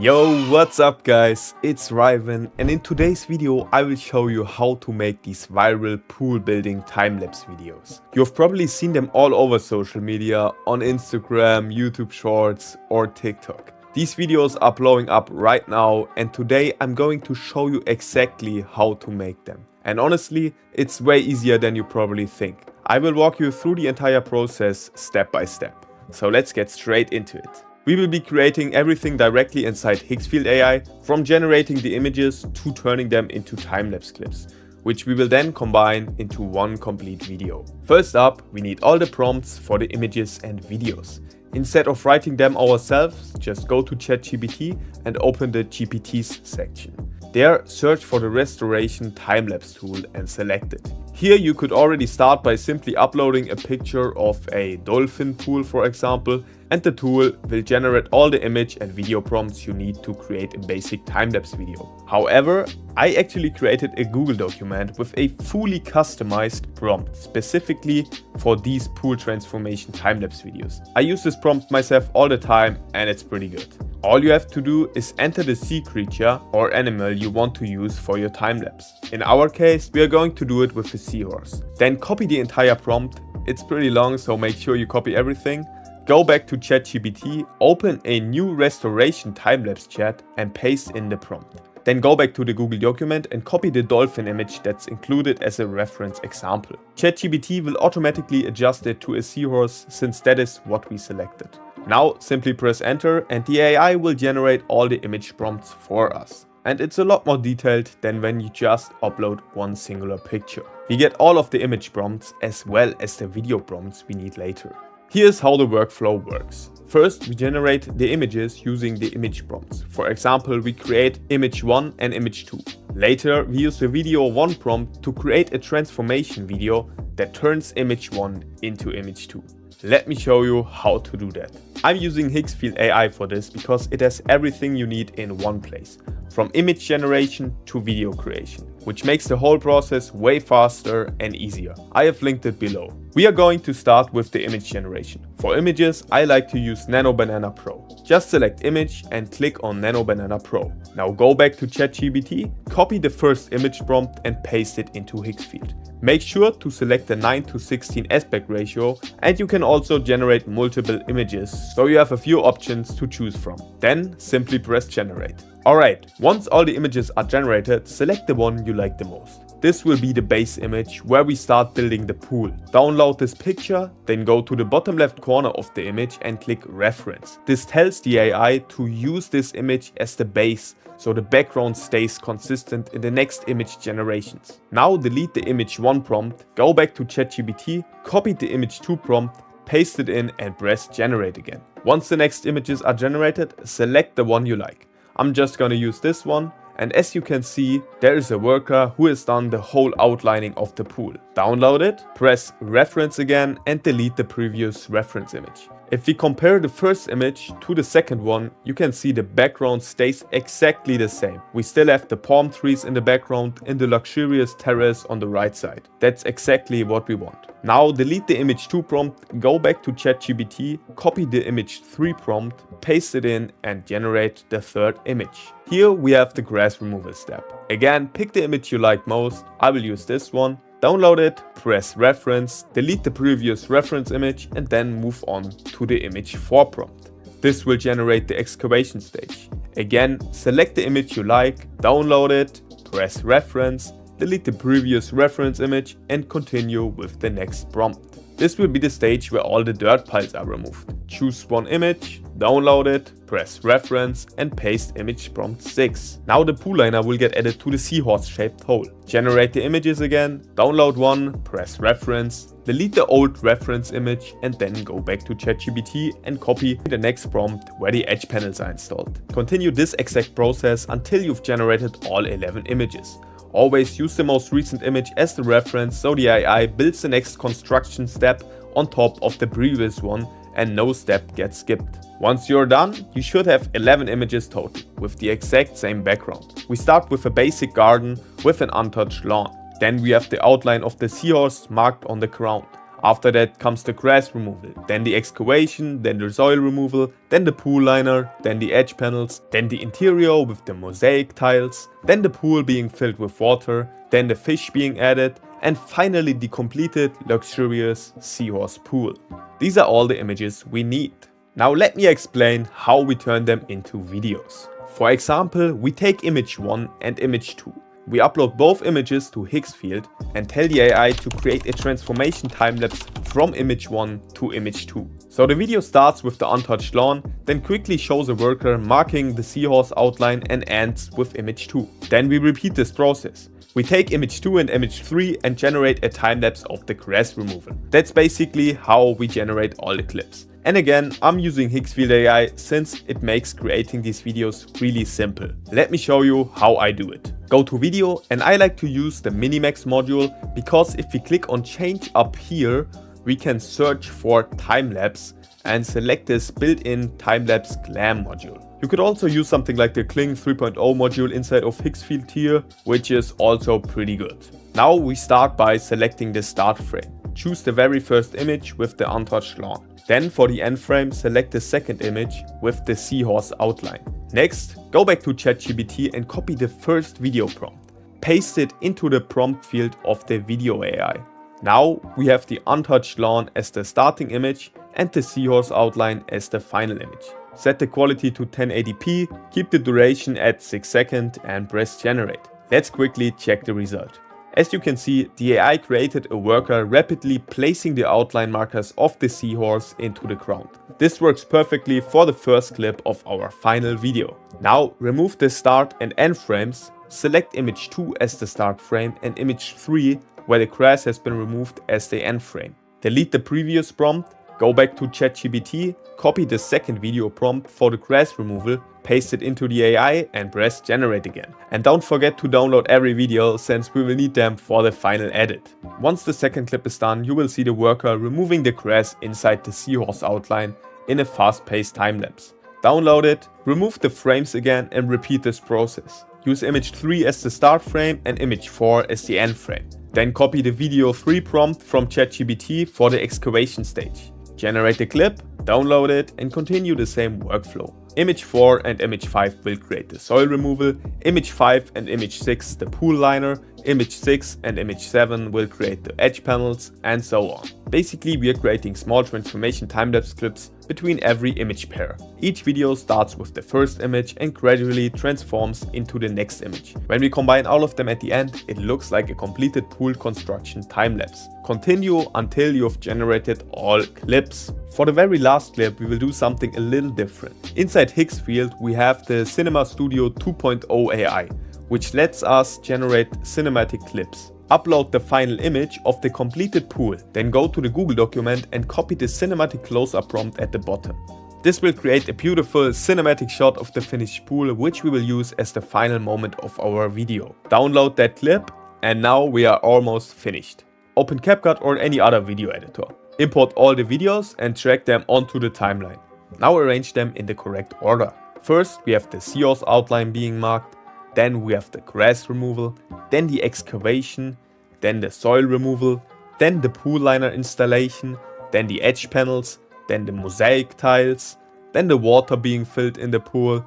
Yo, what's up guys? It's Ryvan, and in today's video I will show you how to make these viral pool building time-lapse videos. You've probably seen them all over social media, on Instagram, YouTube Shorts or TikTok. These videos are blowing up right now, and today I'm going to show you exactly how to make them. And honestly, it's way easier than you probably think. I will walk you through the entire process step by step. So let's get straight into it. We will be creating everything directly inside Higgsfield AI, from generating the images to turning them into time-lapse clips, which we will then combine into one complete video. First up, we need all the prompts for the images and videos. Instead of writing them ourselves, just go to ChatGPT and open the GPTs section. There, search for the restoration time-lapse tool and select it. Here you could already start by simply uploading a picture of a dolphin pool, for example, and the tool will generate all the image and video prompts you need to create a basic time-lapse video. However, I actually created a Google document with a fully customized prompt specifically for these pool transformation time-lapse videos. I use this prompt myself all the time and it's pretty good. All you have to do is enter the sea creature or animal you want to use for your time-lapse. In our case, we are going to do it with a seahorse. Then copy the entire prompt. It's pretty long, so make sure you copy everything. Go back to ChatGPT, open a new restoration time-lapse chat and paste in the prompt. Then go back to the Google document and copy the dolphin image that's included as a reference example. ChatGPT will automatically adjust it to a seahorse since that is what we selected. Now simply press enter and the AI will generate all the image prompts for us. And it's a lot more detailed than when you just upload one singular picture. We get all of the image prompts as well as the video prompts we need later. Here's how the workflow works. First, we generate the images using the image prompts. For example, we create image 1 and image 2. Later, we use the video 1 prompt to create a transformation video that turns image 1 into image 2. Let me show you how to do that. I'm using Higgsfield AI for this because it has everything you need in one place, from image generation to video creation, which makes the whole process way faster and easier. I have linked it below. We are going to start with the image generation. For images, I like to use Nano Banana Pro. Just select image and click on Nano Banana Pro. Now go back to ChatGPT, copy the first image prompt and paste it into Higgsfield. Make sure to select the 9:16 aspect ratio, and you can also generate multiple images, so you have a few options to choose from. Then simply press generate. Alright, once all the images are generated, select the one you like the most. This will be the base image where we start building the pool. Download this picture, then go to the bottom left corner of the image and click reference. This tells the AI to use this image as the base, so the background stays consistent in the next image generations. Now delete the image 1 prompt, go back to ChatGPT, copy the image 2 prompt, paste it in and press generate again. Once the next images are generated, select the one you like. I'm just gonna use this one. And as you can see, there is a worker who has done the whole outlining of the pool. Download it, press reference again and delete the previous reference image. If we compare the first image to the second one, you can see the background stays exactly the same. We still have the palm trees in the background and the luxurious terrace on the right side. That's exactly what we want. Now delete the image 2 prompt, go back to ChatGPT, copy the image 3 prompt, paste it in and generate the third image. Here we have the grass removal step. Again, pick the image you like most. I will use this one. Download it, press reference, delete the previous reference image and then move on to the image 4 prompt. This will generate the excavation stage. Again, select the image you like, download it, press reference, delete the previous reference image and continue with the next prompt. This will be the stage where all the dirt piles are removed. Choose one image, download it, press reference and paste image prompt 6. Now the pool liner will get added to the seahorse shaped hole. Generate the images again, download one, press reference, delete the old reference image and then go back to ChatGPT and copy the next prompt where the edge panels are installed. Continue this exact process until you've generated all 11 images. Always use the most recent image as the reference so the AI builds the next construction step on top of the previous one and no step gets skipped. Once you're done, you should have 11 images total with the exact same background. We start with a basic garden with an untouched lawn. Then we have the outline of the seahorse marked on the ground. After that comes the grass removal, then the excavation, then the soil removal, then the pool liner, then the edge panels, then the interior with the mosaic tiles, then the pool being filled with water, then the fish being added, and finally the completed luxurious seahorse pool. These are all the images we need. Now let me explain how we turn them into videos. For example, we take image 1 and image 2. We upload both images to Higgsfield and tell the AI to create a transformation timelapse from image 1 to image 2. So the video starts with the untouched lawn, then quickly shows a worker marking the seahorse outline and ends with image 2. Then we repeat this process. We take image 2 and image 3 and generate a timelapse of the grass removal. That's basically how we generate all the clips. And again, I'm using Higgsfield AI since it makes creating these videos really simple. Let me show you how I do it. Go to video, and I like to use the Minimax module because if we click on change up here, we can search for timelapse and select this built-in timelapse glam module. You could also use something like the Kling 3.0 module inside of Higgsfield here, which is also pretty good. Now we start by selecting the start frame. Choose the very first image with the untouched lawn. Then for the end frame, select the second image with the seahorse outline. Next, go back to ChatGPT and copy the first video prompt. Paste it into the prompt field of the video AI. Now we have the untouched lawn as the starting image and the seahorse outline as the final image. Set the quality to 1080p, keep the duration at 6 seconds and press generate. Let's quickly check the result. As you can see, the AI created a worker rapidly placing the outline markers of the seahorse into the ground. This works perfectly for the first clip of our final video. Now remove the start and end frames, select image 2 as the start frame and image 3 where the grass has been removed as the end frame. Delete the previous prompt, go back to ChatGPT, copy the second video prompt for the grass removal, paste it into the AI and press generate again. And don't forget to download every video since we will need them for the final edit. Once the second clip is done, you will see the worker removing the grass inside the seahorse outline in a fast-paced timelapse. Download it, remove the frames again and repeat this process. Use image 3 as the start frame and image 4 as the end frame. Then copy the video 3 prompt from ChatGPT for the excavation stage. Generate the clip, download it and continue the same workflow. Image 4 and image 5 will create the soil removal, image 5 and image 6 the pool liner, image 6 and image 7 will create the edge panels and so on. Basically we are creating small transformation timelapse clips between every image pair. Each video starts with the first image and gradually transforms into the next image. When we combine all of them at the end, it looks like a completed pool construction timelapse. Continue until you have generated all clips. For the very last clip, we will do something a little different. Inside Higgsfield, we have the Cinema Studio 2.0 AI, which lets us generate cinematic clips. Upload the final image of the completed pool, then go to the Google document and copy the cinematic close-up prompt at the bottom. This will create a beautiful cinematic shot of the finished pool, which we will use as the final moment of our video. Download that clip and now we are almost finished. Open CapCut or any other video editor. Import all the videos and drag them onto the timeline. Now arrange them in the correct order. First we have the seahorse outline being marked, then we have the grass removal, then the excavation, then the soil removal, then the pool liner installation, then the edge panels, then the mosaic tiles, then the water being filled in the pool,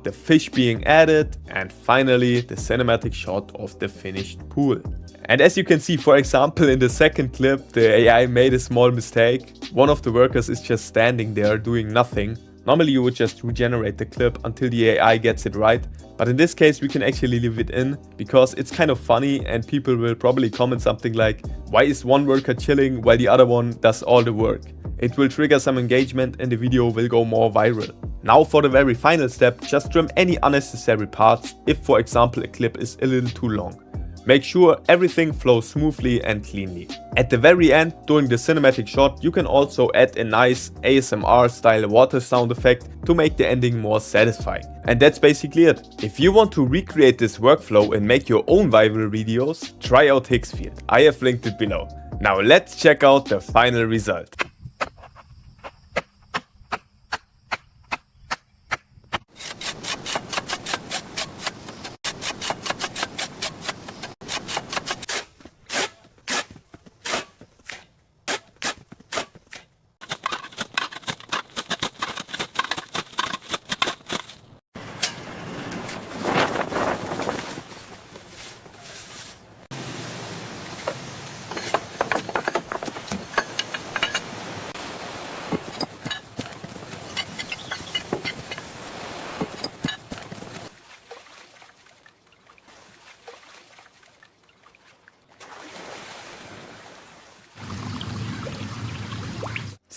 the fish being added, and finally the cinematic shot of the finished pool. And as you can see, for example, in the second clip, the AI made a small mistake. One of the workers is just standing there doing nothing. Normally you would just regenerate the clip until the AI gets it right, but in this case we can actually leave it in because it's kind of funny and people will probably comment something like, why is one worker chilling while the other one does all the work? It will trigger some engagement and the video will go more viral. Now for the very final step, just trim any unnecessary parts if for example a clip is a little too long. Make sure everything flows smoothly and cleanly. At the very end, during the cinematic shot, you can also add a nice ASMR style water sound effect to make the ending more satisfying. And that's basically it. If you want to recreate this workflow and make your own viral videos, try out Higgsfield. I have linked it below. Now let's check out the final result.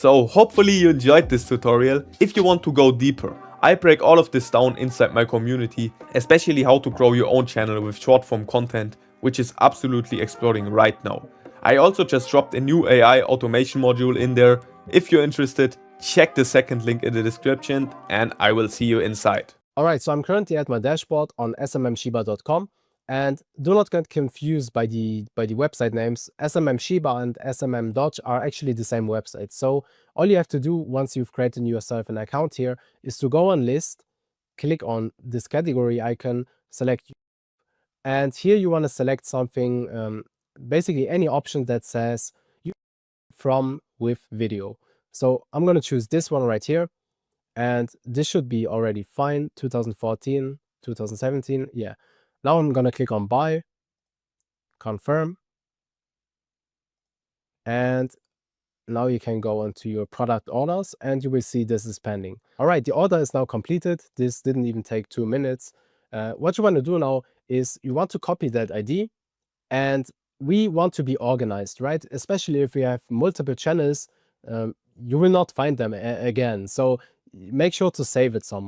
So hopefully you enjoyed this tutorial. If you want to go deeper, I break all of this down inside my community, especially how to grow your own channel with short form content, which is absolutely exploding right now. I also just dropped a new AI automation module in there. If you're interested, check the second link in the description and I will see you inside. Alright, so I'm currently at my dashboard on smmshiba.com, and do not get confused by the website names. SMMShiba and SMMDodge are actually the same website. So all you have to do once you've created yourself an account here is to go on list, click on this category icon, select, and here you want to select something, basically any option that says from with video. So I'm going to choose this one right here, and this should be already fine. 2014, 2017, yeah. Now I'm going to click on buy, confirm, and now you can go onto your product orders and you will see this is pending. All right, the order is now completed. This didn't even take 2 minutes. What you want to do now is you want to copy that ID, and we want to be organized, right? Especially if we have multiple channels, you will not find them again. So make sure to save it somewhere.